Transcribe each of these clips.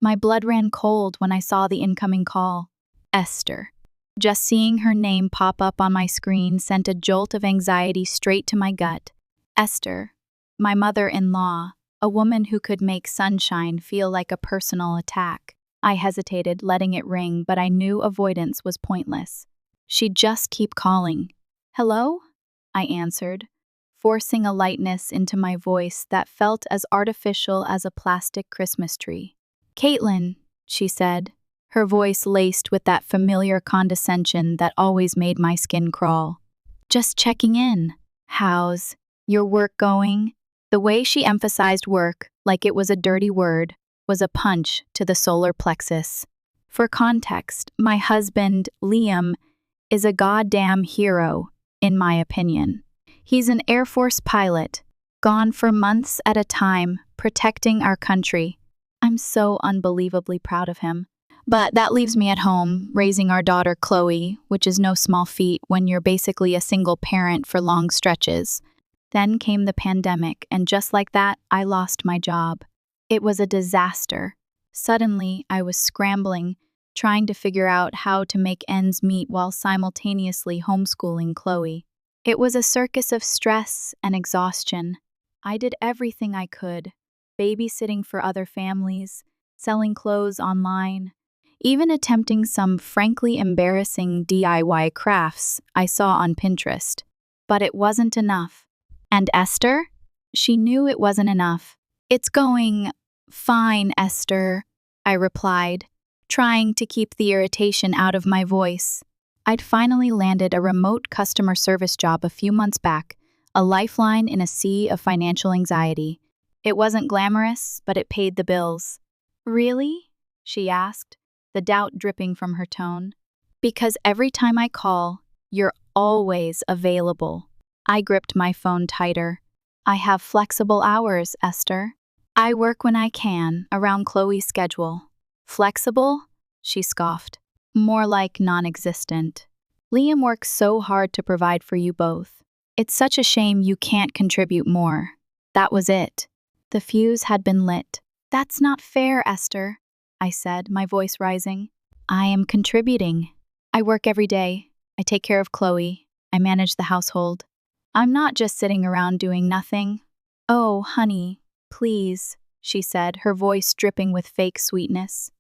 My blood ran cold when I saw the incoming call. Esther. Just seeing her name pop up on my screen sent a jolt of anxiety straight to my gut. Esther, my mother-in-law, a woman who could make sunshine feel like a personal attack. I hesitated, letting it ring, but I knew avoidance was pointless. She'd just keep calling. Hello? I answered, forcing a lightness into my voice that felt as artificial as a plastic Christmas tree. Caitlin, she said, her voice laced with that familiar condescension that always made my skin crawl. Just checking in. How's your work going? The way she emphasized work, like it was a dirty word, was a punch to the solar plexus. For context, my husband, Liam, is a goddamn hero, in my opinion. He's an Air Force pilot, gone for months at a time, protecting our country. I'm so unbelievably proud of him. But that leaves me at home, raising our daughter Chloe, which is no small feat when you're basically a single parent for long stretches. Then came the pandemic, and just like that, I lost my job. It was a disaster. Suddenly, I was scrambling, trying to figure out how to make ends meet while simultaneously homeschooling Chloe. It was a circus of stress and exhaustion. I did everything I could, babysitting for other families, selling clothes online, even attempting some frankly embarrassing DIY crafts I saw on Pinterest. But it wasn't enough. And Esther? She knew it wasn't enough. It's going fine, Esther, I replied, trying to keep the irritation out of my voice. I'd finally landed a remote customer service job a few months back, a lifeline in a sea of financial anxiety. It wasn't glamorous, but it paid the bills. Really? She asked, the doubt dripping from her tone. Because every time I call, you're always available. I gripped my phone tighter. I have flexible hours, Esther. I work when I can, around Chloe's schedule. Flexible? She scoffed. More like non-existent. Liam works so hard to provide for you both. It's such a shame you can't contribute more. That was it. The fuse had been lit. That's not fair, Esther, I said, my voice rising. I am contributing. I work every day. I take care of Chloe. I manage the household. I'm not just sitting around doing nothing. Oh, honey, please, she said, her voice dripping with fake sweetness.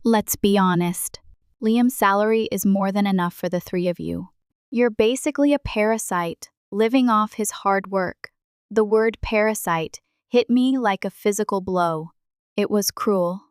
Let's be honest. Liam's salary is more than enough for the three of you. You're basically a parasite, living off his hard work. The word parasite hit me like a physical blow. It was cruel.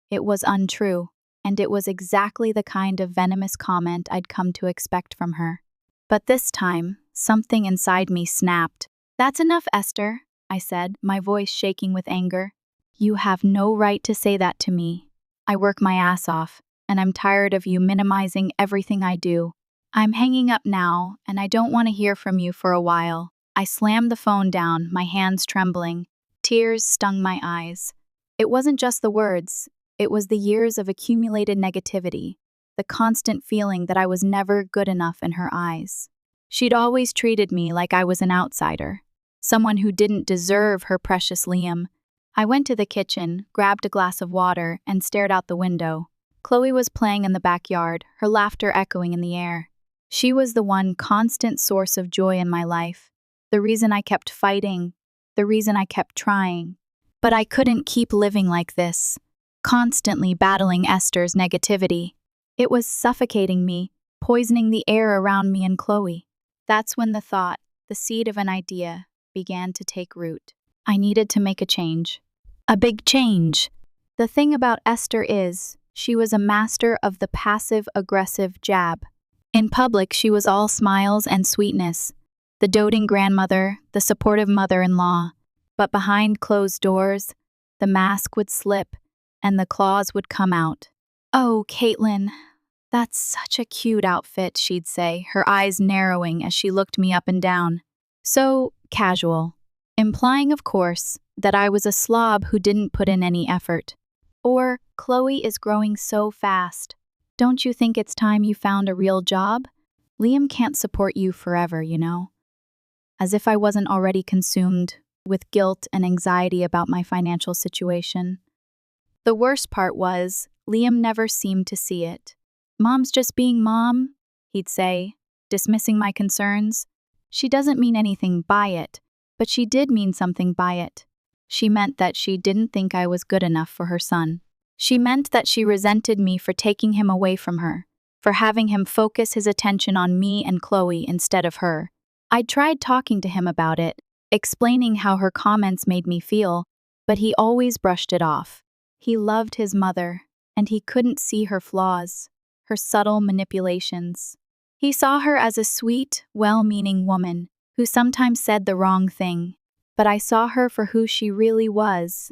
It was untrue. And it was exactly the kind of venomous comment I'd come to expect from her. But this time, something inside me snapped. That's enough, Esther, I said, my voice shaking with anger. You have no right to say that to me. I work my ass off, and I'm tired of you minimizing everything I do. I'm hanging up now, and I don't want to hear from you for a while. I slammed the phone down, my hands trembling. Tears stung my eyes. It wasn't just the words. It was the years of accumulated negativity, the constant feeling that I was never good enough in her eyes. She'd always treated me like I was an outsider, someone who didn't deserve her precious Liam. I went to the kitchen, grabbed a glass of water, and stared out the window. Chloe was playing in the backyard, her laughter echoing in the air. She was the one constant source of joy in my life, the reason I kept fighting, the reason I kept trying. But I couldn't keep living like this, constantly battling Esther's negativity. It was suffocating me, poisoning the air around me and Chloe. That's when the thought, the seed of an idea, began to take root. I needed to make a change. A big change. The thing about Esther is, she was a master of the passive-aggressive jab. In public, she was all smiles and sweetness, the doting grandmother, the supportive mother-in-law. But behind closed doors, the mask would slip, and the claws would come out. Oh, Caitlin, that's such a cute outfit, she'd say, her eyes narrowing as she looked me up and down. So casual, implying, of course, that I was a slob who didn't put in any effort. Or, Chloe is growing so fast. Don't you think it's time you found a real job? Liam can't support you forever, you know. As if I wasn't already consumed with guilt and anxiety about my financial situation. The worst part was, Liam never seemed to see it. "Mom's just being mom," he'd say, dismissing my concerns. "She doesn't mean anything by it, but she did mean something by it. She meant that she didn't think I was good enough for her son. She meant that she resented me for taking him away from her, for having him focus his attention on me and Chloe instead of her." I'd tried talking to him about it, explaining how her comments made me feel, but he always brushed it off. He loved his mother, and he couldn't see her flaws, her subtle manipulations. He saw her as a sweet, well-meaning woman who sometimes said the wrong thing, but I saw her for who she really was,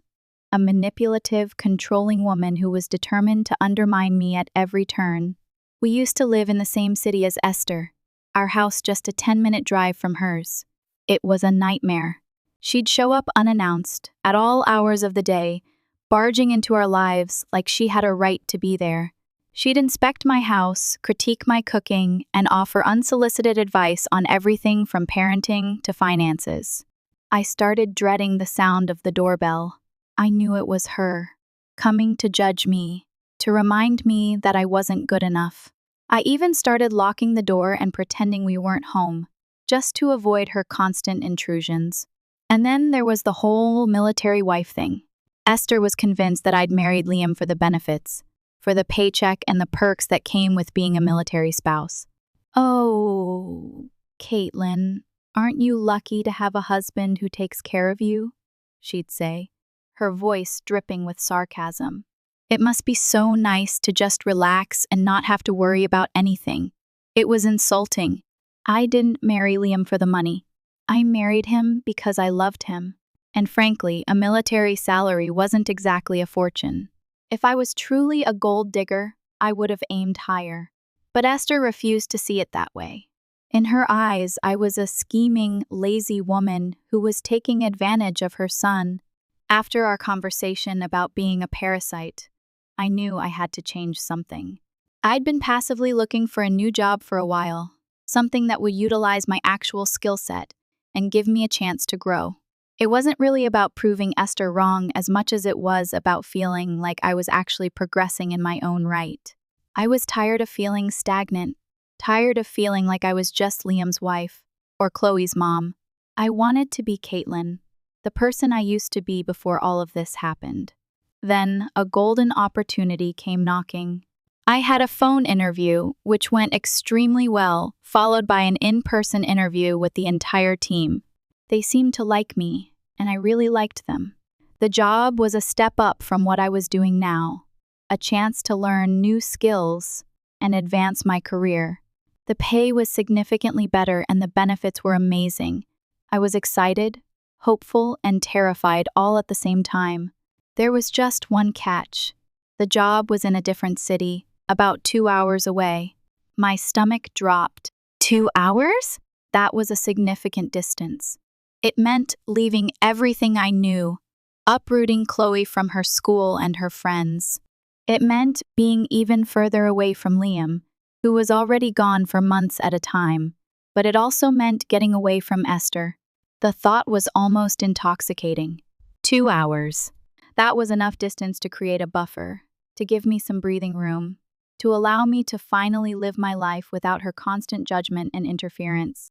a manipulative, controlling woman who was determined to undermine me at every turn. We used to live in the same city as Esther, our house just a 10-minute drive from hers. It was a nightmare. She'd show up unannounced, at all hours of the day, barging into our lives like she had a right to be there. She'd inspect my house, critique my cooking, and offer unsolicited advice on everything from parenting to finances. I started dreading the sound of the doorbell. I knew it was her, coming to judge me, to remind me that I wasn't good enough. I even started locking the door and pretending we weren't home, just to avoid her constant intrusions. And then there was the whole military wife thing. Esther was convinced that I'd married Liam for the benefits, for the paycheck and the perks that came with being a military spouse. "Oh, Caitlin, aren't you lucky to have a husband who takes care of you?" she'd say, her voice dripping with sarcasm. "It must be so nice to just relax and not have to worry about anything." It was insulting. I didn't marry Liam for the money. I married him because I loved him. And frankly, a military salary wasn't exactly a fortune. If I was truly a gold digger, I would have aimed higher. But Esther refused to see it that way. In her eyes, I was a scheming, lazy woman who was taking advantage of her son. After our conversation about being a parasite, I knew I had to change something. I'd been passively looking for a new job for a while, something that would utilize my actual skill set and give me a chance to grow. It wasn't really about proving Esther wrong as much as it was about feeling like I was actually progressing in my own right. I was tired of feeling stagnant, tired of feeling like I was just Liam's wife, or Chloe's mom. I wanted to be Caitlin, the person I used to be before all of this happened. Then, a golden opportunity came knocking. I had a phone interview, which went extremely well, followed by an in-person interview with the entire team. They seemed to like me, and I really liked them. The job was a step up from what I was doing now, a chance to learn new skills and advance my career. The pay was significantly better and the benefits were amazing. I was excited, hopeful, and terrified all at the same time. There was just one catch. The job was in a different city, about 2 hours away. My stomach dropped. 2 hours? That was a significant distance. It meant leaving everything I knew, uprooting Chloe from her school and her friends. It meant being even further away from Liam, who was already gone for months at a time. But it also meant getting away from Esther. The thought was almost intoxicating. 2 hours. That was enough distance to create a buffer, to give me some breathing room, to allow me to finally live my life without her constant judgment and interference.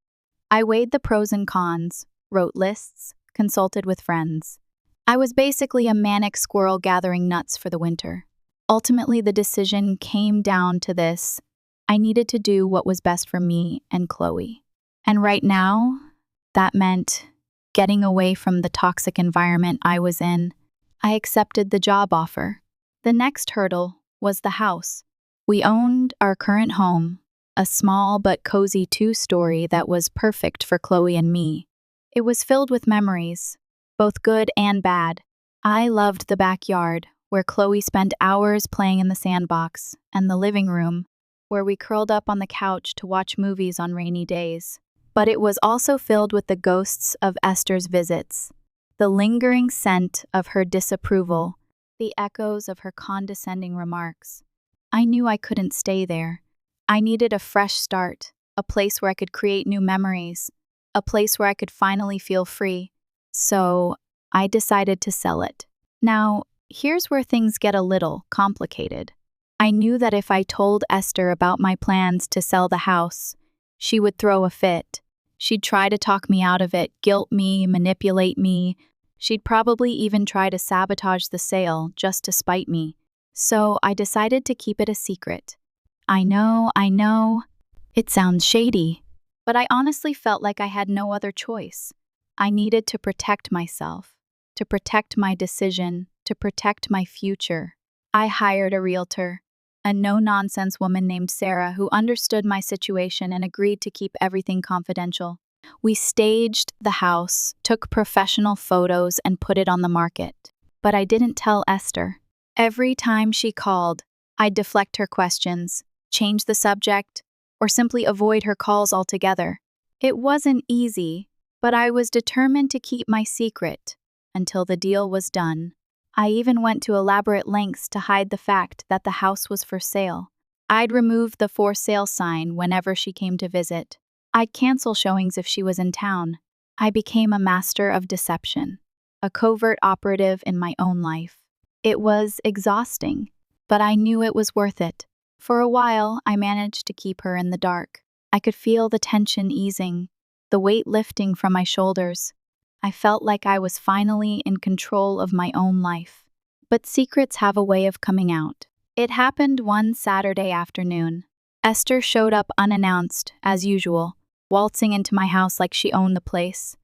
I weighed the pros and cons, wrote lists, consulted with friends. I was basically a manic squirrel gathering nuts for the winter. Ultimately, the decision came down to this. I needed to do what was best for me and Chloe. And right now, that meant getting away from the toxic environment I was in. I accepted the job offer. The next hurdle was the house. We owned our current home, a small but cozy 2-story that was perfect for Chloe and me. It was filled with memories, both good and bad. I loved the backyard, where Chloe spent hours playing in the sandbox, and the living room, where we curled up on the couch to watch movies on rainy days. But it was also filled with the ghosts of Esther's visits, the lingering scent of her disapproval, the echoes of her condescending remarks. I knew I couldn't stay there. I needed a fresh start, a place where I could create new memories, a place where I could finally feel free. So I decided to sell it. Now, here's where things get a little complicated. I knew that if I told Esther about my plans to sell the house, she would throw a fit. She'd try to talk me out of it, guilt me, manipulate me. She'd probably even try to sabotage the sale just to spite me. So I decided to keep it a secret. I know. It sounds shady, but I honestly felt like I had no other choice. I needed to protect myself, to protect my decision, to protect my future. I hired a realtor, a no-nonsense woman named Sarah who understood my situation and agreed to keep everything confidential. We staged the house, took professional photos, and put it on the market. But I didn't tell Esther. Every time she called, I'd deflect her questions, change the subject, or simply avoid her calls altogether. It wasn't easy, but I was determined to keep my secret until the deal was done. I even went to elaborate lengths to hide the fact that the house was for sale. I'd remove the for sale sign whenever she came to visit. I'd cancel showings if she was in town. I became a master of deception, a covert operative in my own life. It was exhausting, but I knew it was worth it. For a while, I managed to keep her in the dark. I could feel the tension easing, the weight lifting from my shoulders. I felt like I was finally in control of my own life. But secrets have a way of coming out. It happened one Saturday afternoon. Esther showed up unannounced, as usual, waltzing into my house like she owned the place.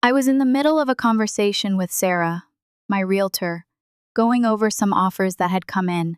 I was in the middle of a conversation with Sarah, my realtor, going over some offers that had come in.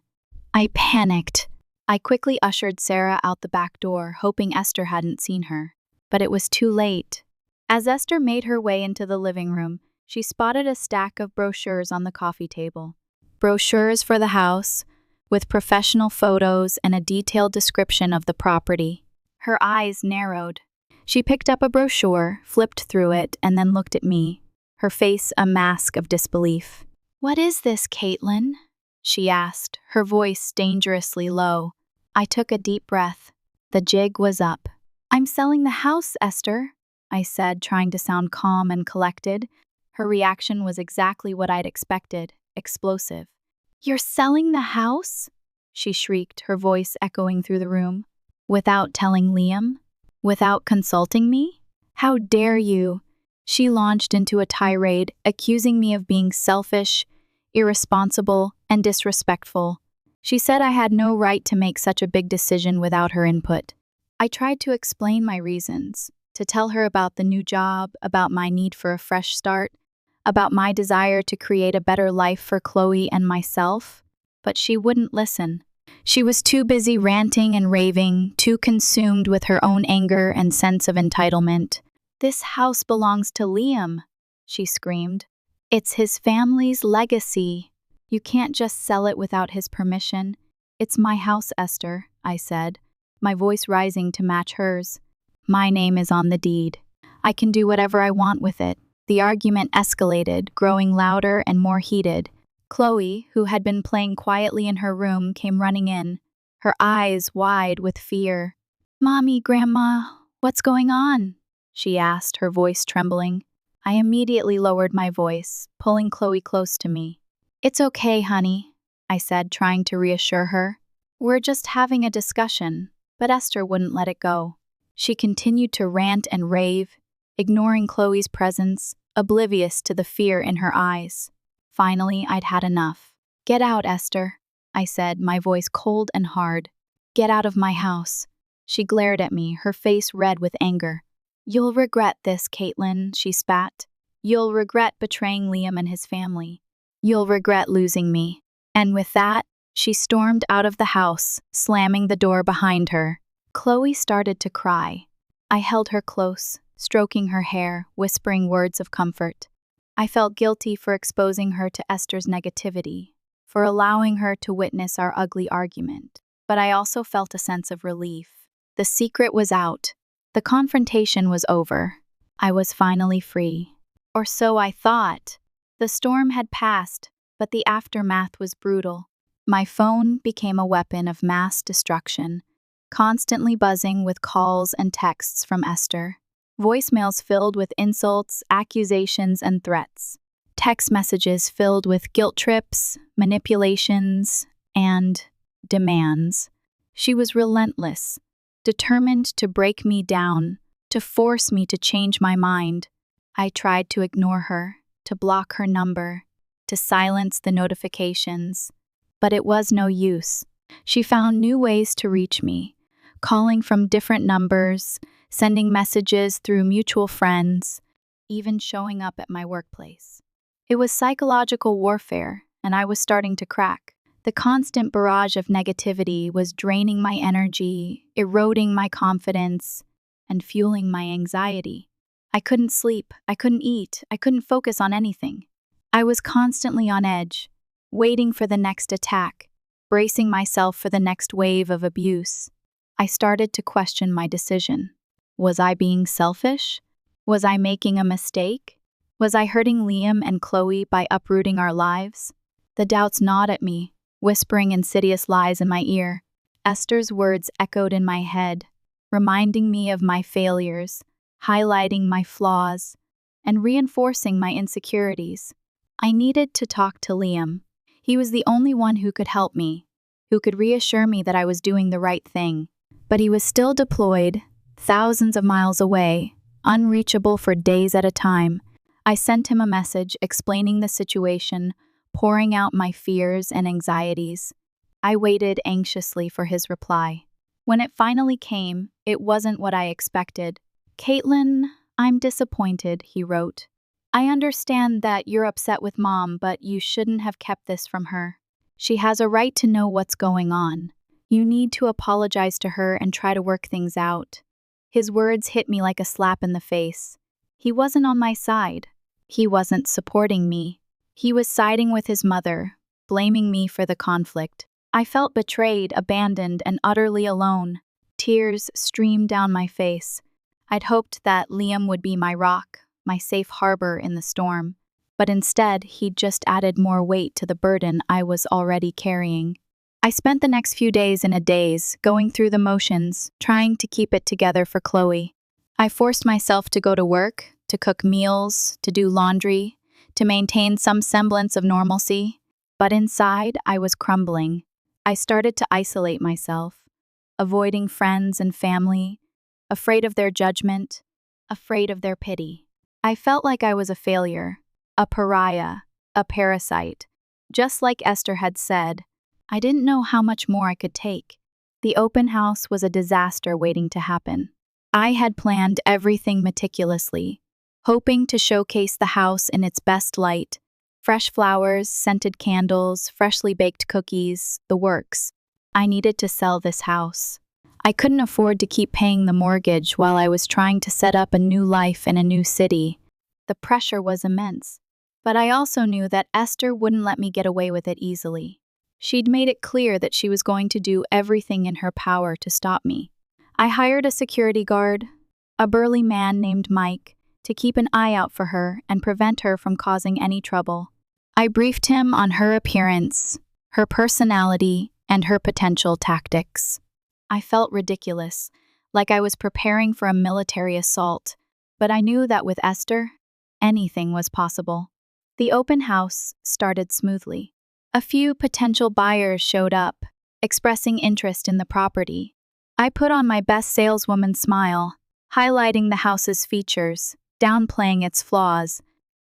I panicked. I quickly ushered Sarah out the back door, hoping Esther hadn't seen her. But it was too late. As Esther made her way into the living room, she spotted a stack of brochures on the coffee table. Brochures for the house, with professional photos and a detailed description of the property. Her eyes narrowed. She picked up a brochure, flipped through it, and then looked at me, her face a mask of disbelief. "What is this, Caitlin?" she asked, her voice dangerously low. I took a deep breath. The jig was up. "I'm selling the house, Esther," I said, trying to sound calm and collected. Her reaction was exactly what I'd expected, explosive. "You're selling the house?" she shrieked, her voice echoing through the room. "Without telling Liam? Without consulting me? How dare you?" She launched into a tirade, accusing me of being selfish, irresponsible, and disrespectful. She said I had no right to make such a big decision without her input. I tried to explain my reasons, to tell her about the new job, about my need for a fresh start, about my desire to create a better life for Chloe and myself, but she wouldn't listen. She was too busy ranting and raving, too consumed with her own anger and sense of entitlement. "This house belongs to Liam," she screamed. "It's his family's legacy. You can't just sell it without his permission." "It's my house, Esther," I said, my voice rising to match hers. "My name is on the deed. I can do whatever I want with it." The argument escalated, growing louder and more heated. Chloe, who had been playing quietly in her room, came running in, her eyes wide with fear. "Mommy, Grandma, what's going on?" she asked, her voice trembling. I immediately lowered my voice, pulling Chloe close to me. "It's okay, honey," I said, trying to reassure her. "We're just having a discussion," but Esther wouldn't let it go. She continued to rant and rave, ignoring Chloe's presence, oblivious to the fear in her eyes. Finally, I'd had enough. "Get out, Esther," I said, my voice cold and hard. "Get out of my house." She glared at me, her face red with anger. "You'll regret this, Caitlin," she spat. "You'll regret betraying Liam and his family. You'll regret losing me." And with that, she stormed out of the house, slamming the door behind her. Chloe started to cry. I held her close, stroking her hair, whispering words of comfort. I felt guilty for exposing her to Esther's negativity, for allowing her to witness our ugly argument. But I also felt a sense of relief. The secret was out. The confrontation was over. I was finally free. Or so I thought. The storm had passed, but the aftermath was brutal. My phone became a weapon of mass destruction, constantly buzzing with calls and texts from Esther. Voicemails filled with insults, accusations, and threats. text messages filled with guilt trips, manipulations, and demands. She was relentless, determined to break me down, to force me to change my mind. I tried to ignore her, to block her number, to silence the notifications, but it was no use. She found new ways to reach me, calling from different numbers, sending messages through mutual friends, even showing up at my workplace. It was psychological warfare, and I was starting to crack. The constant barrage of negativity was draining my energy, eroding my confidence, and fueling my anxiety. I couldn't sleep, I couldn't eat, I couldn't focus on anything. I was constantly on edge, waiting for the next attack, bracing myself for the next wave of abuse. I started to question my decision. Was I being selfish? Was I making a mistake? Was I hurting Liam and Chloe by uprooting our lives? The doubts gnawed at me, whispering insidious lies in my ear. Esther's words echoed in my head, reminding me of my failures, highlighting my flaws, and reinforcing my insecurities. I needed to talk to Liam. He was the only one who could help me, who could reassure me that I was doing the right thing. But he was still deployed, thousands of miles away, unreachable for days at a time. I sent him a message explaining the situation, pouring out my fears and anxieties. I waited anxiously for his reply. When it finally came, it wasn't what I expected. "Caitlin, I'm disappointed," he wrote. "I understand that you're upset with Mom, but you shouldn't have kept this from her. She has a right to know what's going on. You need to apologize to her and try to work things out." His words hit me like a slap in the face. He wasn't on my side. He wasn't supporting me. He was siding with his mother, blaming me for the conflict. I felt betrayed, abandoned, and utterly alone. Tears streamed down my face. I'd hoped that Liam would be my rock, my safe harbor in the storm. But instead, he'd just added more weight to the burden I was already carrying. I spent the next few days in a daze, going through the motions, trying to keep it together for Chloe. I forced myself to go to work, to cook meals, to do laundry, to maintain some semblance of normalcy. But inside, I was crumbling. I started to isolate myself, avoiding friends and family, afraid of their judgment, afraid of their pity. I felt like I was a failure, a pariah, a parasite. Just like Esther had said, I didn't know how much more I could take. The open house was a disaster waiting to happen. I had planned everything meticulously, hoping to showcase the house in its best light. Fresh flowers, scented candles, freshly baked cookies, the works. I needed to sell this house. I couldn't afford to keep paying the mortgage while I was trying to set up a new life in a new city. The pressure was immense. But I also knew that Esther wouldn't let me get away with it easily. She'd made it clear that she was going to do everything in her power to stop me. I hired a security guard, a burly man named Mike, to keep an eye out for her and prevent her from causing any trouble. I briefed him on her appearance, her personality, and her potential tactics. I felt ridiculous, like I was preparing for a military assault, but I knew that with Esther, anything was possible. The open house started smoothly. A few potential buyers showed up, expressing interest in the property. I put on my best saleswoman smile, highlighting the house's features, downplaying its flaws,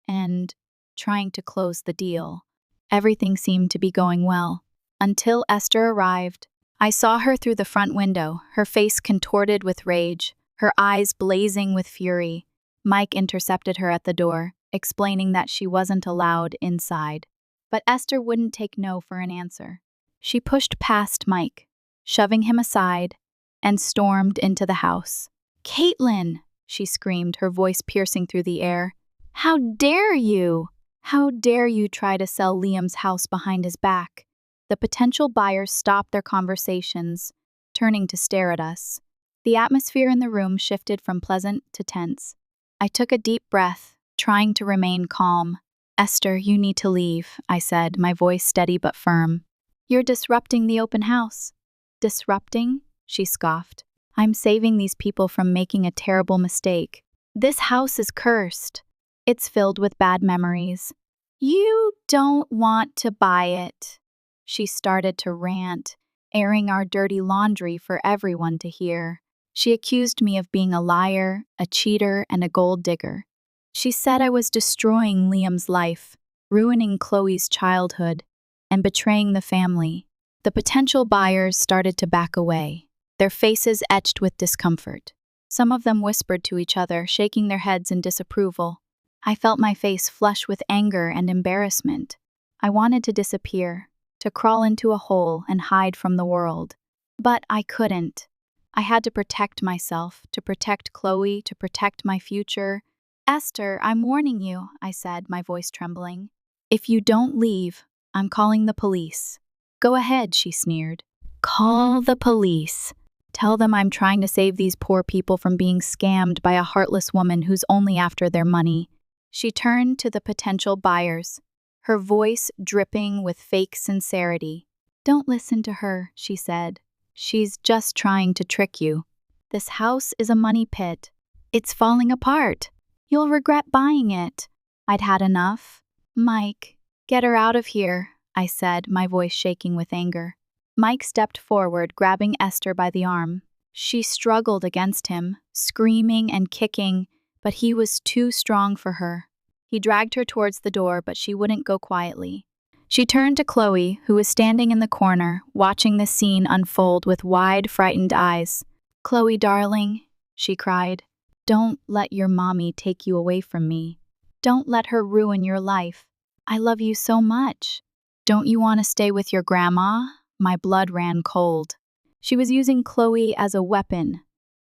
and trying to close the deal. Everything seemed to be going well. Until Esther arrived. I saw her through the front window, her face contorted with rage, her eyes blazing with fury. Mike intercepted her at the door, explaining that she wasn't allowed inside. But Esther wouldn't take no for an answer. She pushed past Mike, shoving him aside, and stormed into the house. "Caitlin!" she screamed, her voice piercing through the air. "How dare you? How dare you try to sell Liam's house behind his back?" The potential buyers stopped their conversations, turning to stare at us. The atmosphere in the room shifted from pleasant to tense. I took a deep breath, trying to remain calm. "Esther, you need to leave," I said, my voice steady but firm. "You're disrupting the open house." "Disrupting?" she scoffed. "I'm saving these people from making a terrible mistake. This house is cursed. It's filled with bad memories. You don't want to buy it. She started to rant, airing our dirty laundry for everyone to hear. She accused me of being a liar, a cheater, and a gold digger. She said I was destroying Liam's life, ruining Chloe's childhood, and betraying the family. The potential buyers started to back away, their faces etched with discomfort. Some of them whispered to each other, shaking their heads in disapproval. I felt my face flush with anger and embarrassment. I wanted to disappear, to crawl into a hole and hide from the world. But I couldn't. I had to protect myself, to protect Chloe, to protect my future. Esther, I'm warning you, I said, my voice trembling. If you don't leave, I'm calling the police. Go ahead, she sneered. Call the police. Tell them I'm trying to save these poor people from being scammed by a heartless woman who's only after their money. She turned to the potential buyers, her voice dripping with fake sincerity. Don't listen to her, she said. She's just trying to trick you. This house is a money pit. It's falling apart. You'll regret buying it. I'd had enough. Mike, get her out of here, I said, my voice shaking with anger. Mike stepped forward, grabbing Esther by the arm. She struggled against him, screaming and kicking, but he was too strong for her. He dragged her towards the door, but she wouldn't go quietly. She turned to Chloe, who was standing in the corner, watching the scene unfold with wide, frightened eyes. Chloe, darling, she cried, don't let your mommy take you away from me. Don't let her ruin your life. I love you so much. Don't you want to stay with your grandma? My blood ran cold. She was using Chloe as a weapon,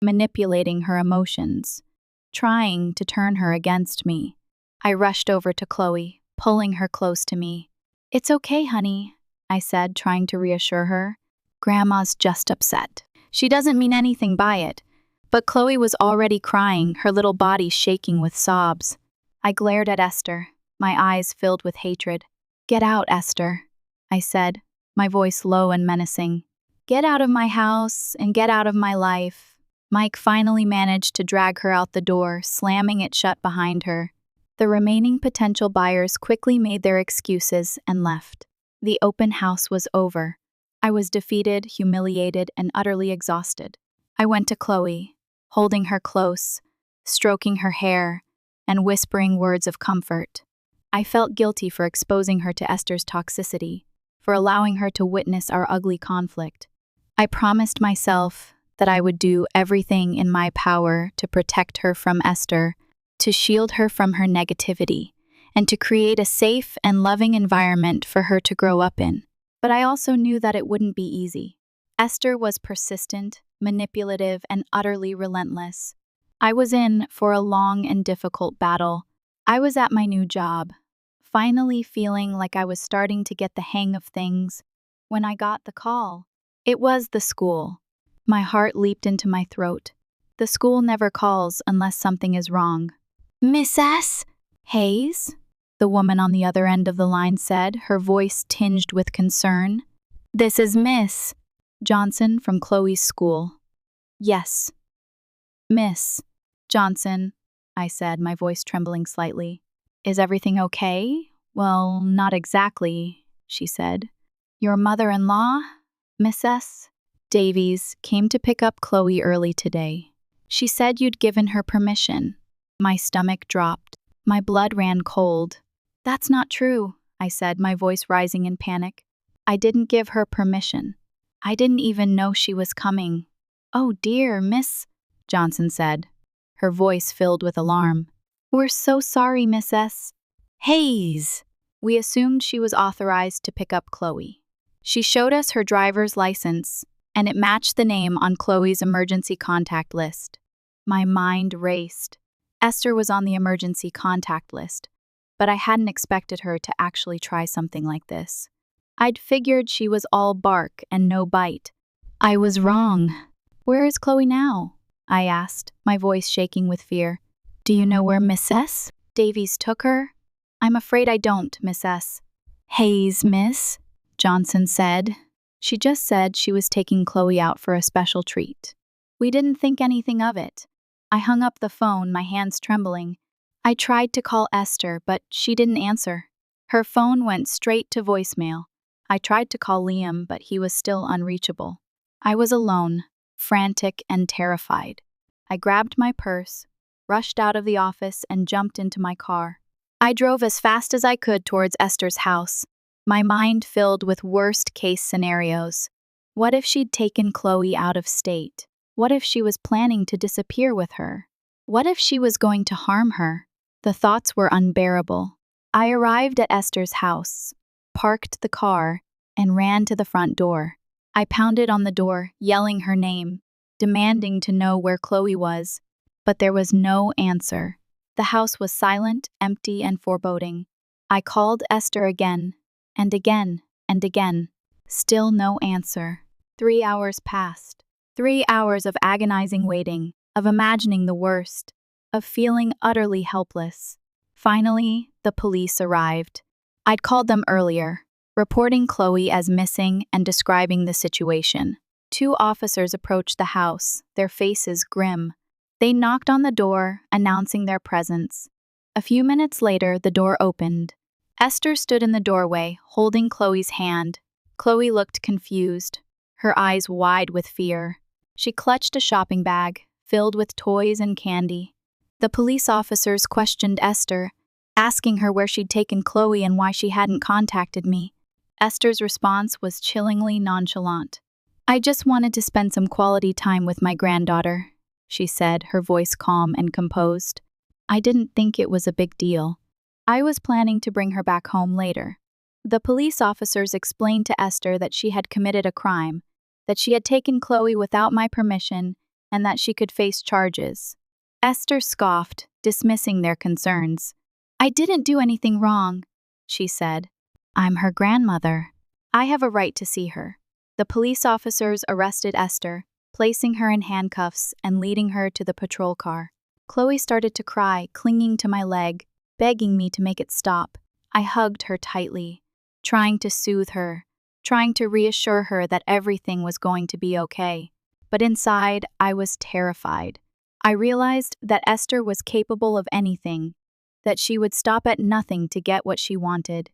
manipulating her emotions, trying to turn her against me. I rushed over to Chloe, pulling her close to me. It's okay, honey, I said, trying to reassure her. Grandma's just upset. She doesn't mean anything by it. But Chloe was already crying, her little body shaking with sobs. I glared at Esther, my eyes filled with hatred. Get out, Esther, I said, my voice low and menacing. Get out of my house and get out of my life. Mike finally managed to drag her out the door, slamming it shut behind her. The remaining potential buyers quickly made their excuses and left. The open house was over. I was defeated, humiliated, and utterly exhausted. I went to Chloe, holding her close, stroking her hair, and whispering words of comfort. I felt guilty for exposing her to Esther's toxicity, for allowing her to witness our ugly conflict. I promised myself that I would do everything in my power to protect her from Esther, to shield her from her negativity, and to create a safe and loving environment for her to grow up in. But I also knew that it wouldn't be easy. Esther was persistent, manipulative, and utterly relentless. I was in for a long and difficult battle. I was at my new job, finally feeling like I was starting to get the hang of things, when I got the call. It was the school. My heart leaped into my throat. The school never calls unless something is wrong. Miss S. Hayes? The woman on the other end of the line said, her voice tinged with concern. This is Miss Johnson from Chloe's school. Yes. Miss Johnson, I said, my voice trembling slightly. Is everything okay? Well, not exactly, she said. Your mother-in-law, Mrs. Davies, came to pick up Chloe early today. She said you'd given her permission. My stomach dropped. My blood ran cold. That's not true, I said, my voice rising in panic. I didn't give her permission. I didn't even know she was coming. Oh dear, Miss, Johnson said, her voice filled with alarm. We're so sorry, Mrs. Hayes. We assumed she was authorized to pick up Chloe. She showed us her driver's license, and it matched the name on Chloe's emergency contact list. My mind raced. Esther was on the emergency contact list, but I hadn't expected her to actually try something like this. I'd figured she was all bark and no bite. I was wrong. Where is Chloe now? I asked, my voice shaking with fear. Do you know where Mrs. Davies took her? I'm afraid I don't, Mrs. Hayes, Miss, Johnson said. She just said she was taking Chloe out for a special treat. We didn't think anything of it. I hung up the phone, my hands trembling. I tried to call Esther, but she didn't answer. Her phone went straight to voicemail. I tried to call Liam, but he was still unreachable. I was alone, frantic and terrified. I grabbed my purse, rushed out of the office, and jumped into my car. I drove as fast as I could towards Esther's house, my mind filled with worst-case scenarios. What if she'd taken Chloe out of state? What if she was planning to disappear with her? What if she was going to harm her? The thoughts were unbearable. I arrived at Esther's house, parked the car, and ran to the front door. I pounded on the door, yelling her name, demanding to know where Chloe was, but there was no answer. The house was silent, empty, and foreboding. I called Esther again, and again, and again. Still no answer. 3 hours passed. 3 hours of agonizing waiting, of imagining the worst, of feeling utterly helpless. Finally, the police arrived. I'd called them earlier, reporting Chloe as missing and describing the situation. 2 officers approached the house, their faces grim. They knocked on the door, announcing their presence. A few minutes later, the door opened. Esther stood in the doorway, holding Chloe's hand. Chloe looked confused, her eyes wide with fear. She clutched a shopping bag, filled with toys and candy. The police officers questioned Esther, asking her where she'd taken Chloe and why she hadn't contacted me. Esther's response was chillingly nonchalant. "I just wanted to spend some quality time with my granddaughter," she said, her voice calm and composed. "I didn't think it was a big deal. I was planning to bring her back home later." The police officers explained to Esther that she had committed a crime, that she had taken Chloe without my permission, and that she could face charges. Esther scoffed, dismissing their concerns. "I didn't do anything wrong," she said. "I'm her grandmother. I have a right to see her." The police officers arrested Esther, placing her in handcuffs and leading her to the patrol car. Chloe started to cry, clinging to my leg, begging me to make it stop. I hugged her tightly, trying to soothe her, trying to reassure her that everything was going to be okay. But inside, I was terrified. I realized that Esther was capable of anything, that she would stop at nothing to get what she wanted.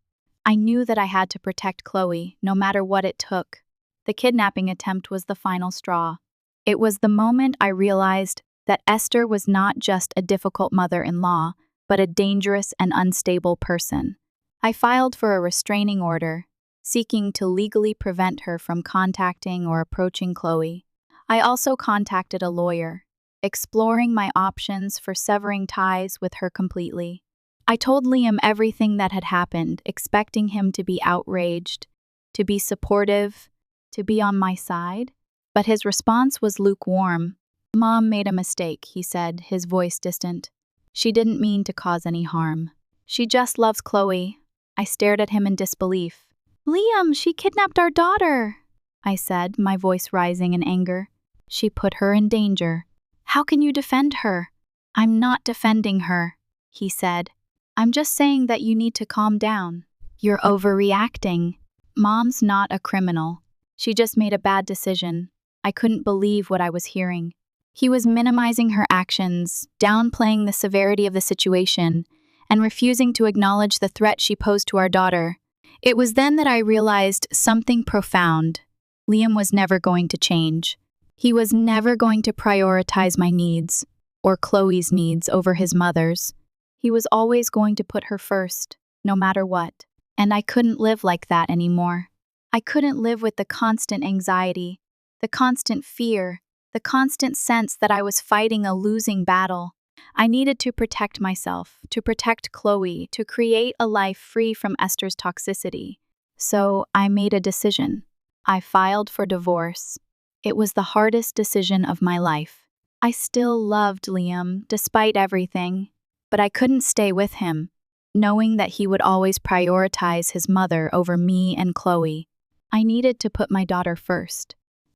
I knew that I had to protect Chloe, no matter what it took. The kidnapping attempt was the final straw. It was the moment I realized that Esther was not just a difficult mother-in-law, but a dangerous and unstable person. I filed for a restraining order, seeking to legally prevent her from contacting or approaching Chloe. I also contacted a lawyer, exploring my options for severing ties with her completely. I told Liam everything that had happened, expecting him to be outraged, to be supportive, to be on my side. But his response was lukewarm. "Mom made a mistake," he said, his voice distant. "She didn't mean to cause any harm. She just loves Chloe." I stared at him in disbelief. "Liam, she kidnapped our daughter," I said, my voice rising in anger. "She put her in danger. How can you defend her?" "I'm not defending her," he said. "I'm just saying that you need to calm down. You're overreacting. Mom's not a criminal. She just made a bad decision." I couldn't believe what I was hearing. He was minimizing her actions, downplaying the severity of the situation, and refusing to acknowledge the threat she posed to our daughter. It was then that I realized something profound. Liam was never going to change. He was never going to prioritize my needs, or Chloe's needs, over his mother's. He was always going to put her first, no matter what. And I couldn't live like that anymore. I couldn't live with the constant anxiety, the constant fear, the constant sense that I was fighting a losing battle. I needed to protect myself, to protect Chloe, to create a life free from Esther's toxicity. So I made a decision. I filed for divorce. It was the hardest decision of my life. I still loved Liam, despite everything, but I couldn't stay with him, knowing that he would always prioritize his mother over me and Chloe. I needed to put my daughter first.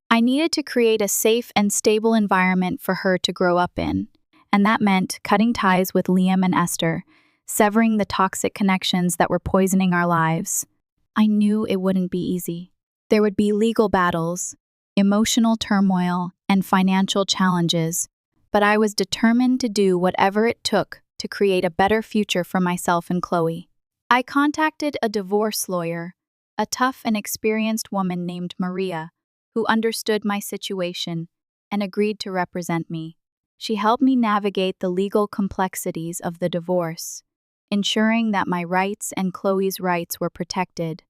I needed to create a safe and stable environment for her to grow up in, and that meant cutting ties with Liam and Esther, severing the toxic connections that were poisoning our lives. I knew it wouldn't be easy. There would be legal battles, emotional turmoil, and financial challenges, but I was determined to do whatever it took to create a better future for myself and Chloe. I contacted a divorce lawyer, a tough and experienced woman named Maria, who understood my situation and agreed to represent me. She helped me navigate the legal complexities of the divorce, ensuring that my rights and Chloe's rights were protected.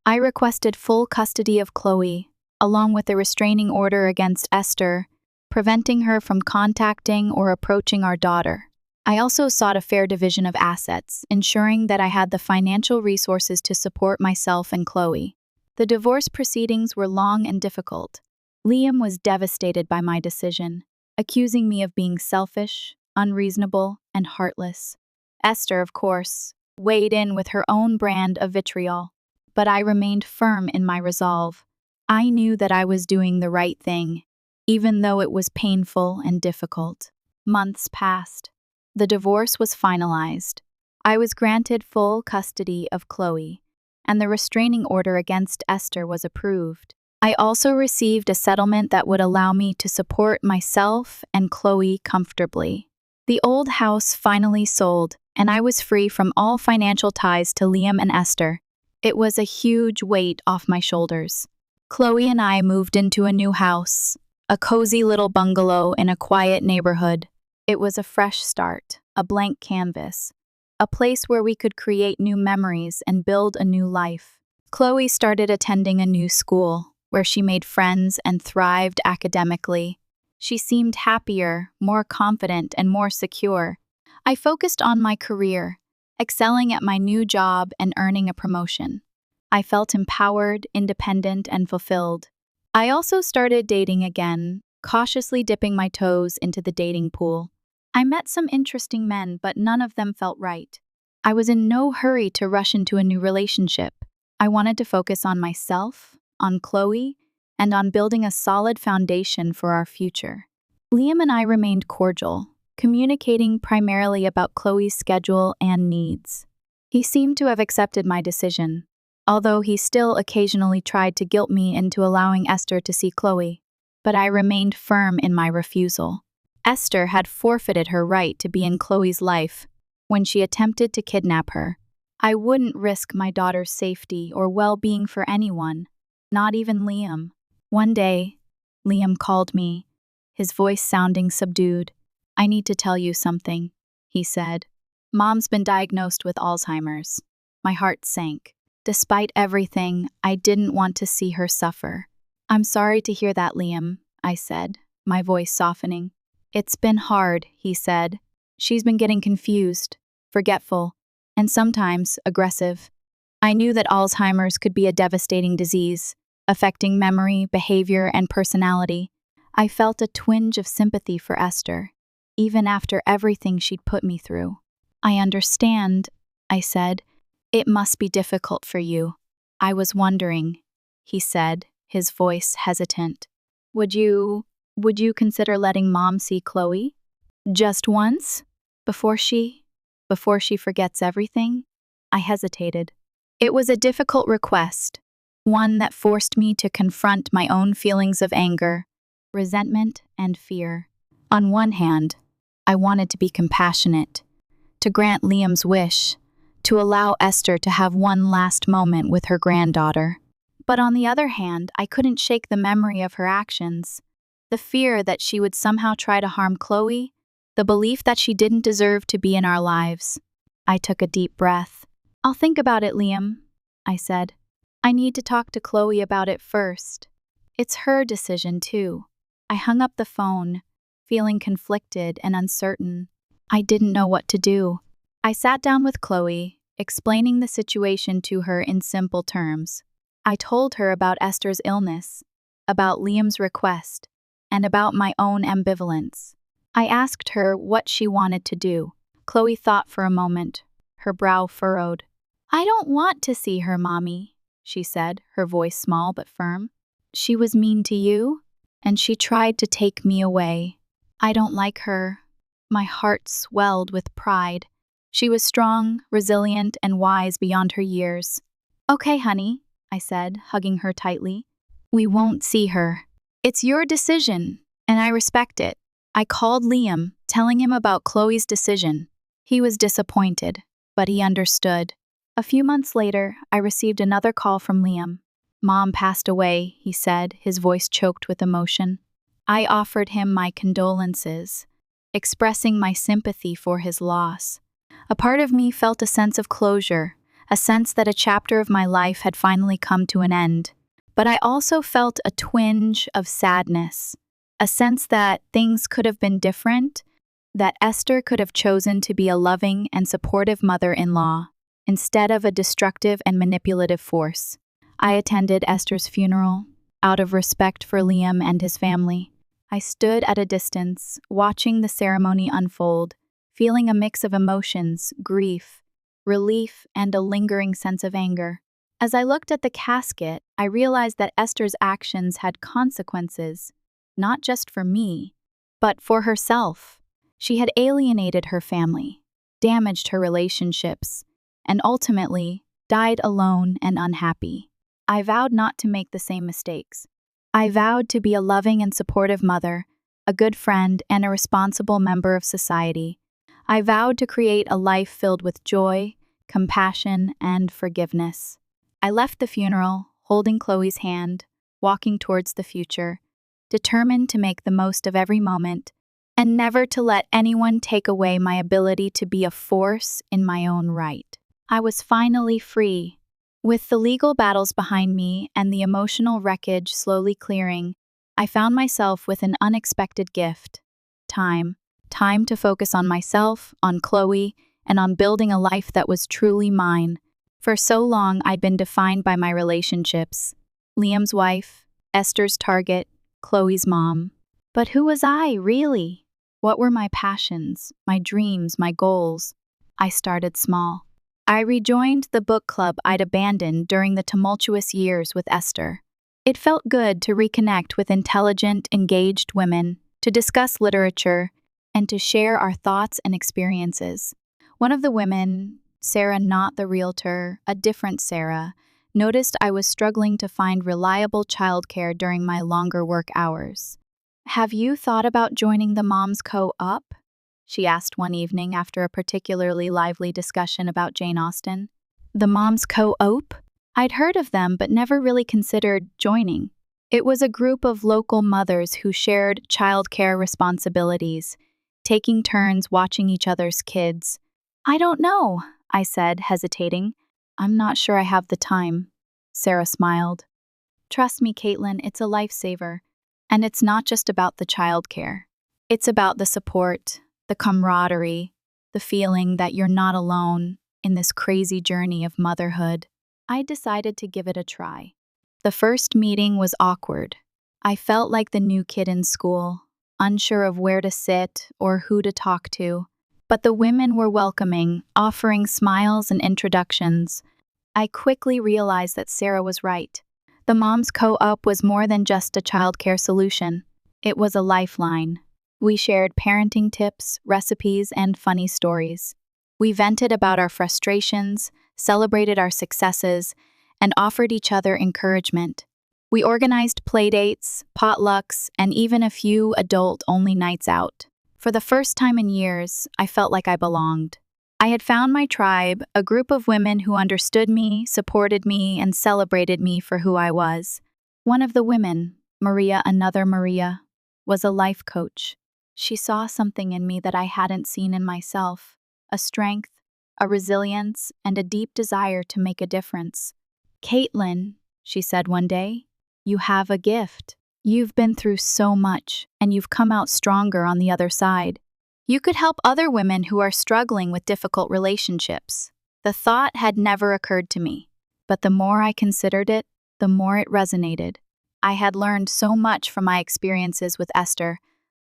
I requested full custody of Chloe, along with a restraining order against Esther, preventing her from contacting or approaching our daughter. I also sought a fair division of assets, ensuring that I had the financial resources to support myself and Chloe. The divorce proceedings were long and difficult. Liam was devastated by my decision, accusing me of being selfish, unreasonable, and heartless. Esther, of course, weighed in with her own brand of vitriol, but I remained firm in my resolve. I knew that I was doing the right thing, even though it was painful and difficult. Months passed. The divorce was finalized. I was granted full custody of Chloe, and the restraining order against Esther was approved. I also received a settlement that would allow me to support myself and Chloe comfortably. The old house finally sold, and I was free from all financial ties to Liam and Esther. It was a huge weight off my shoulders. Chloe and I moved into a new house, a cozy little bungalow in a quiet neighborhood. It was a fresh start, a blank canvas, a place where we could create new memories and build a new life. Chloe started attending a new school, where she made friends and thrived academically. She seemed happier, more confident, and more secure. I focused on my career, excelling at my new job and earning a promotion. I felt empowered, independent, and fulfilled. I also started dating again, cautiously dipping my toes into the dating pool. I met some interesting men, but none of them felt right. I was in no hurry to rush into a new relationship. I wanted to focus on myself, on Chloe, and on building a solid foundation for our future. Liam and I remained cordial, communicating primarily about Chloe's schedule and needs. He seemed to have accepted my decision, although he still occasionally tried to guilt me into allowing Esther to see Chloe. But I remained firm in my refusal. Esther had forfeited her right to be in Chloe's life when she attempted to kidnap her. I wouldn't risk my daughter's safety or well-being for anyone, not even Liam. One day, Liam called me, his voice sounding subdued. "I need to tell you something," he said. "Mom's been diagnosed with Alzheimer's." My heart sank. Despite everything, I didn't want to see her suffer. "I'm sorry to hear that, Liam," I said, my voice softening. "It's been hard," he said. "She's been getting confused, forgetful, and sometimes aggressive." I knew that Alzheimer's could be a devastating disease, affecting memory, behavior, and personality. I felt a twinge of sympathy for Esther, even after everything she'd put me through. "I understand," I said. "It must be difficult for you." "I was wondering," he said, his voice hesitant. Would you consider letting Mom see Chloe? Just once? Before she forgets everything?" I hesitated. It was a difficult request, one that forced me to confront my own feelings of anger, resentment, and fear. On one hand, I wanted to be compassionate, to grant Liam's wish, to allow Esther to have one last moment with her granddaughter. But on the other hand, I couldn't shake the memory of her actions, the fear that she would somehow try to harm Chloe, the belief that she didn't deserve to be in our lives. I took a deep breath. "I'll think about it, Liam," I said. "I need to talk to Chloe about it first. It's her decision, too." I hung up the phone, feeling conflicted and uncertain. I didn't know what to do. I sat down with Chloe, explaining the situation to her in simple terms. I told her about Esther's illness, about Liam's request, and about my own ambivalence. I asked her what she wanted to do. Chloe thought for a moment, her brow furrowed. "I don't want to see her, Mommy," she said, her voice small but firm. "She was mean to you, and she tried to take me away. I don't like her." My heart swelled with pride. She was strong, resilient, and wise beyond her years. "Okay, honey," I said, hugging her tightly. "We won't see her. It's your decision, and I respect it." I called Liam, telling him about Chloe's decision. He was disappointed, but he understood. A few months later, I received another call from Liam. "Mom passed away," he said, his voice choked with emotion. I offered him my condolences, expressing my sympathy for his loss. A part of me felt a sense of closure, a sense that a chapter of my life had finally come to an end. But I also felt a twinge of sadness, a sense that things could have been different, that Esther could have chosen to be a loving and supportive mother-in-law instead of a destructive and manipulative force. I attended Esther's funeral, out of respect for Liam and his family. I stood at a distance, watching the ceremony unfold, feeling a mix of emotions, grief, relief, and a lingering sense of anger. As I looked at the casket, I realized that Esther's actions had consequences, not just for me, but for herself. She had alienated her family, damaged her relationships, and ultimately died alone and unhappy. I vowed not to make the same mistakes. I vowed to be a loving and supportive mother, a good friend, and a responsible member of society. I vowed to create a life filled with joy, compassion, and forgiveness. I left the funeral, holding Chloe's hand, walking towards the future, determined to make the most of every moment, and never to let anyone take away my ability to be a force in my own right. I was finally free. With the legal battles behind me and the emotional wreckage slowly clearing, I found myself with an unexpected gift. Time. Time to focus on myself, on Chloe, and on building a life that was truly mine. For so long, I'd been defined by my relationships. Liam's wife, Esther's target, Chloe's mom. But who was I, really? What were my passions, my dreams, my goals? I started small. I rejoined the book club I'd abandoned during the tumultuous years with Esther. It felt good to reconnect with intelligent, engaged women, to discuss literature, and to share our thoughts and experiences. One of the women, Sarah, not the realtor, a different Sarah, noticed I was struggling to find reliable childcare during my longer work hours. "Have you thought about joining the Moms Co-op?" she asked one evening after a particularly lively discussion about Jane Austen. The Moms Co-op? I'd heard of them but never really considered joining. It was a group of local mothers who shared childcare responsibilities, taking turns watching each other's kids. "I don't know," I said, hesitating. "I'm not sure I have the time." Sarah smiled. "Trust me, Caitlin, it's a lifesaver. And it's not just about the childcare. It's about the support, the camaraderie, the feeling that you're not alone in this crazy journey of motherhood." I decided to give it a try. The first meeting was awkward. I felt like the new kid in school, unsure of where to sit or who to talk to. But the women were welcoming, offering smiles and introductions. I quickly realized that Sarah was right. The Moms Co-op was more than just a childcare solution. It was a lifeline. We shared parenting tips, recipes, and funny stories. We vented about our frustrations, celebrated our successes, and offered each other encouragement. We organized playdates, potlucks, and even a few adult-only nights out. For the first time in years, I felt like I belonged. I had found my tribe, a group of women who understood me, supported me, and celebrated me for who I was. One of the women, Maria, another Maria, was a life coach. She saw something in me that I hadn't seen in myself, a strength, a resilience, and a deep desire to make a difference. "Caitlin," she said one day, "you have a gift. You've been through so much, and you've come out stronger on the other side. You could help other women who are struggling with difficult relationships." The thought had never occurred to me, but the more I considered it, the more it resonated. I had learned so much from my experiences with Esther,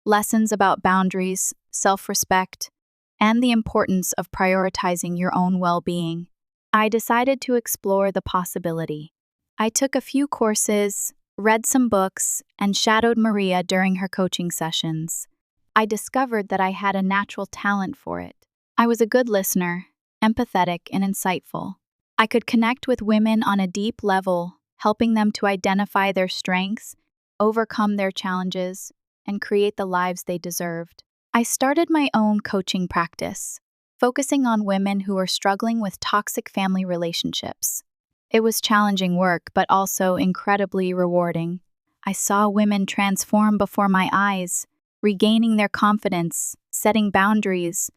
lessons about boundaries, self-respect, and the importance of prioritizing your own well-being. I decided to explore the possibility. I took a few courses, read some books, and shadowed Maria during her coaching sessions. I discovered that I had a natural talent for it. I was a good listener, empathetic and insightful. I could connect with women on a deep level, helping them to identify their strengths, overcome their challenges, and create the lives they deserved. I started my own coaching practice, focusing on women who were struggling with toxic family relationships. It was challenging work, but also incredibly rewarding. I saw women transform before my eyes, regaining their confidence, setting boundaries,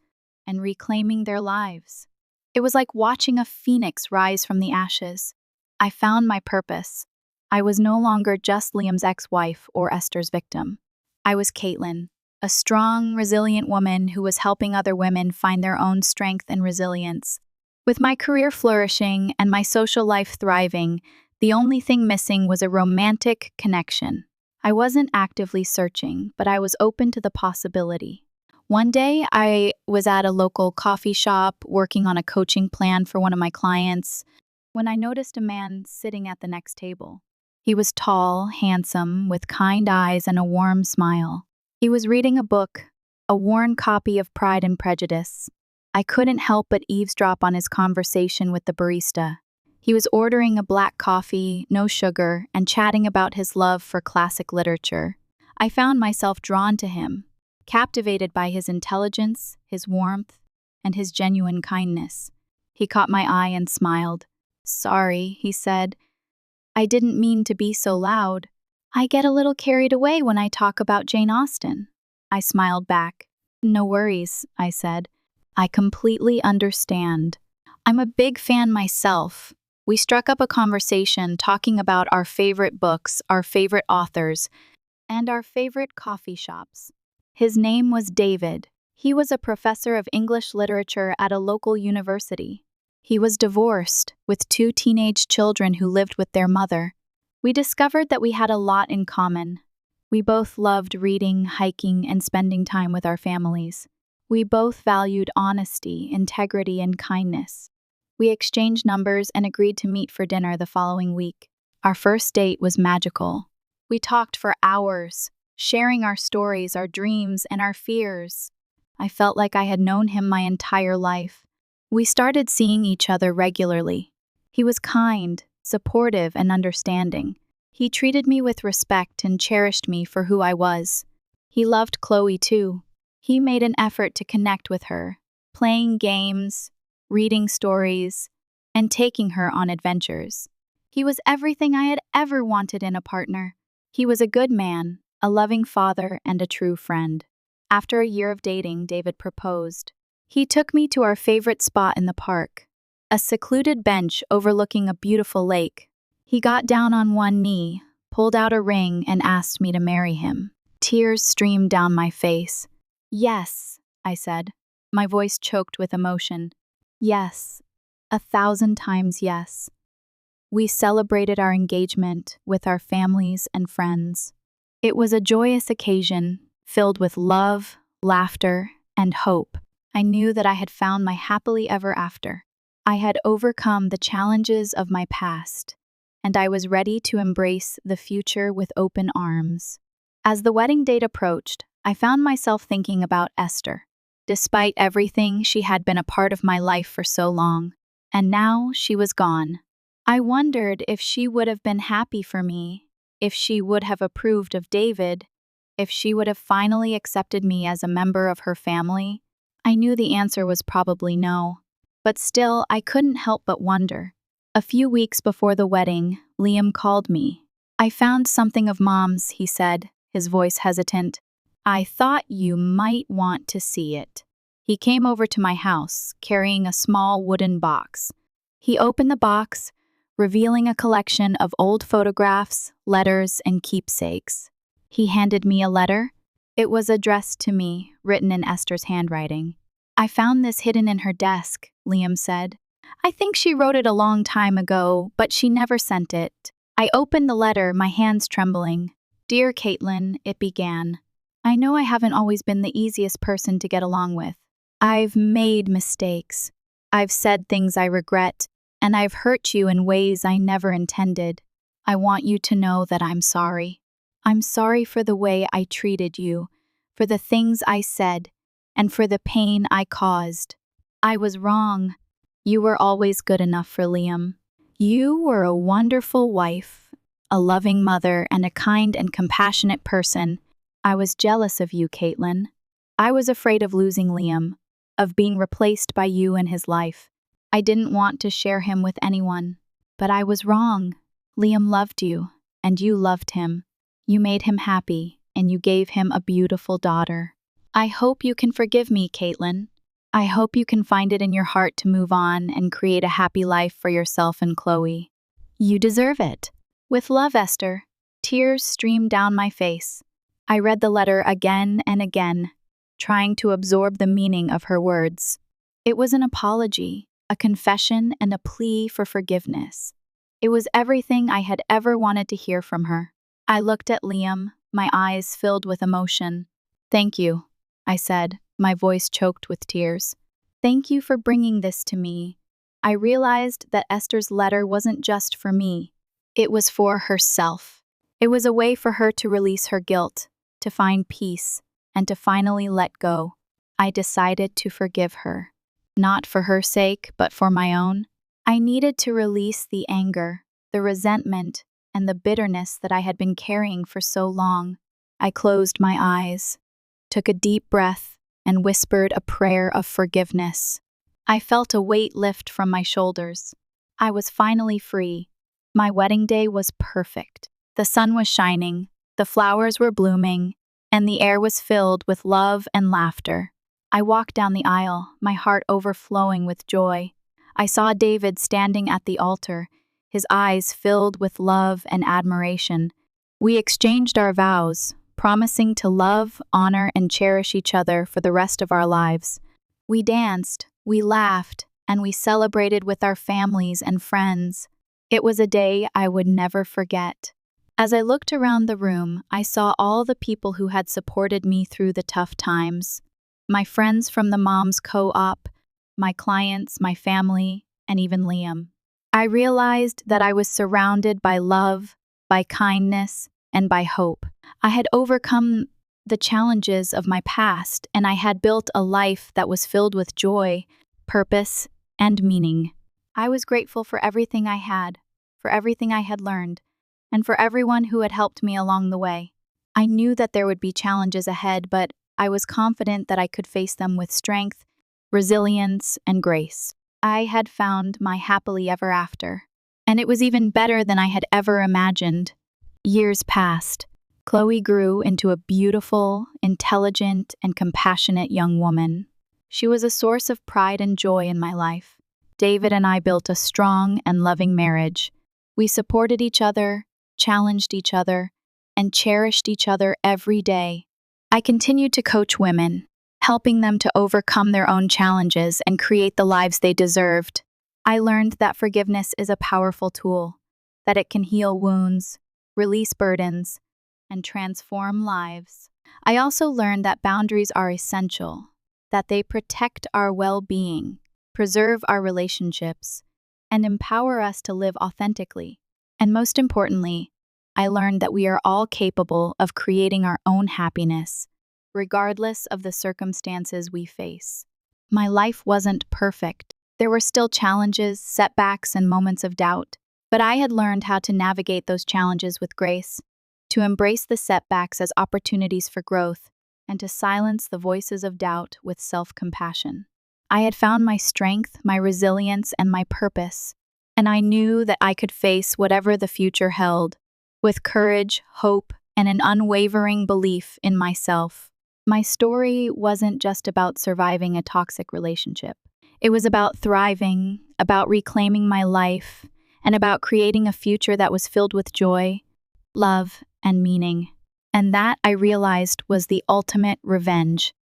and reclaiming their lives. It was like watching a phoenix rise from the ashes. I found my purpose. I was no longer just Liam's ex-wife or Esther's victim. I was Caitlin, a strong, resilient woman who was helping other women find their own strength and resilience. With my career flourishing and my social life thriving, the only thing missing was a romantic connection. I wasn't actively searching, but I was open to the possibility. One day, I was at a local coffee shop working on a coaching plan for one of my clients when I noticed a man sitting at the next table. He was tall, handsome, with kind eyes and a warm smile. He was reading a book, a worn copy of Pride and Prejudice. I couldn't help but eavesdrop on his conversation with the barista. He was ordering a black coffee, no sugar, and chatting about his love for classic literature. I found myself drawn to him, captivated by his intelligence, his warmth, and his genuine kindness. He caught my eye and smiled. "Sorry," he said. "I didn't mean to be so loud. I get a little carried away when I talk about Jane Austen." I smiled back. "No worries," I said. "I completely understand. I'm a big fan myself." We struck up a conversation talking about our favorite books, our favorite authors, and our favorite coffee shops. His name was David. He was a professor of English literature at a local university. He was divorced, with 2 teenage children who lived with their mother. We discovered that we had a lot in common. We both loved reading, hiking, and spending time with our families. We both valued honesty, integrity, and kindness. We exchanged numbers and agreed to meet for dinner the following week. Our first date was magical. We talked for hours, sharing our stories, our dreams, and our fears. I felt like I had known him my entire life. We started seeing each other regularly. He was kind, supportive, and understanding. He treated me with respect and cherished me for who I was. He loved Chloe too. He made an effort to connect with her, playing games, reading stories, and taking her on adventures. He was everything I had ever wanted in a partner. He was a good man, a loving father, and a true friend. After a year of dating, David proposed. He took me to our favorite spot in the park, a secluded bench overlooking a beautiful lake. He got down on one knee, pulled out a ring, and asked me to marry him. Tears streamed down my face. "Yes," I said, my voice choked with emotion. "Yes, 1,000 times yes." We celebrated our engagement with our families and friends. It was a joyous occasion, filled with love, laughter, and hope. I knew that I had found my happily ever after. I had overcome the challenges of my past, and I was ready to embrace the future with open arms. As the wedding date approached, I found myself thinking about Esther. Despite everything, she had been a part of my life for so long, and now she was gone. I wondered if she would have been happy for me, if she would have approved of David, if she would have finally accepted me as a member of her family. I knew the answer was probably no, but still I couldn't help but wonder. A few weeks before the wedding, Liam called me. "I found something of Mom's," he said, his voice hesitant. "I thought you might want to see it." He came over to my house, carrying a small wooden box. He opened the box, revealing a collection of old photographs, letters, and keepsakes. He handed me a letter. It was addressed to me, written in Esther's handwriting. "I found this hidden in her desk," Liam said. "I think she wrote it a long time ago, but she never sent it." I opened the letter, my hands trembling. "Dear Caitlin," it began. "I know I haven't always been the easiest person to get along with. I've made mistakes. I've said things I regret, and I've hurt you in ways I never intended. I want you to know that I'm sorry. I'm sorry for the way I treated you, for the things I said, and for the pain I caused. I was wrong. You were always good enough for Liam. You were a wonderful wife, a loving mother, and a kind and compassionate person. I was jealous of you, Caitlin. I was afraid of losing Liam. of being replaced by you in his life. I didn't want to share him with anyone, but I was wrong. Liam loved you, and you loved him. You made him happy, and you gave him a beautiful daughter. I hope you can forgive me, Caitlin. I hope you can find it in your heart to move on and create a happy life for yourself and Chloe. You deserve it. With love, Esther. Tears streamed down my face. I read the letter again and again, trying to absorb the meaning of her words. It was an apology, a confession, and a plea for forgiveness. It was everything I had ever wanted to hear from her. I looked at Liam, my eyes filled with emotion. "Thank you," I said, my voice choked with tears. "Thank you for bringing this to me." I realized that Esther's letter wasn't just for me. It was for herself. It was a way for her to release her guilt, to find peace, and to finally let go. I decided to forgive her. Not for her sake, but for my own. I needed to release the anger, the resentment, and the bitterness that I had been carrying for so long. I closed my eyes, took a deep breath, and whispered a prayer of forgiveness. I felt a weight lift from my shoulders. I was finally free. My wedding day was perfect. The sun was shining, the flowers were blooming, and the air was filled with love and laughter. I walked down the aisle, my heart overflowing with joy. I saw David standing at the altar, his eyes filled with love and admiration. We exchanged our vows, promising to love, honor, and cherish each other for the rest of our lives. We danced, we laughed, and we celebrated with our families and friends. It was a day I would never forget. As I looked around the room, I saw all the people who had supported me through the tough times. My friends from the Moms Co-op, my clients, my family, and even Liam. I realized that I was surrounded by love, by kindness, and by hope. I had overcome the challenges of my past, and I had built a life that was filled with joy, purpose, and meaning. I was grateful for everything I had, for everything I had learned, and for everyone who had helped me along the way. I knew that there would be challenges ahead, but I was confident that I could face them with strength, resilience, and grace. I had found my happily ever after, and it was even better than I had ever imagined. Years passed. Chloe grew into a beautiful, intelligent, and compassionate young woman. She was a source of pride and joy in my life. David and I built a strong and loving marriage. We supported each other, challenged each other, and cherished each other every day. I continued to coach women, helping them to overcome their own challenges and create the lives they deserved. I learned that forgiveness is a powerful tool, that it can heal wounds, release burdens, and transform lives. I also learned that boundaries are essential, that they protect our well-being, preserve our relationships, and empower us to live authentically. And most importantly, I learned that we are all capable of creating our own happiness, regardless of the circumstances we face. My life wasn't perfect. There were still challenges, setbacks, and moments of doubt, but I had learned how to navigate those challenges with grace, to embrace the setbacks as opportunities for growth, and to silence the voices of doubt with self-compassion. I had found my strength, my resilience, and my purpose, and I knew that I could face whatever the future held, with courage, hope, and an unwavering belief in myself. My story wasn't just about surviving a toxic relationship. It was about thriving, about reclaiming my life, and about creating a future that was filled with joy, love, and meaning. And that, I realized, was the ultimate revenge.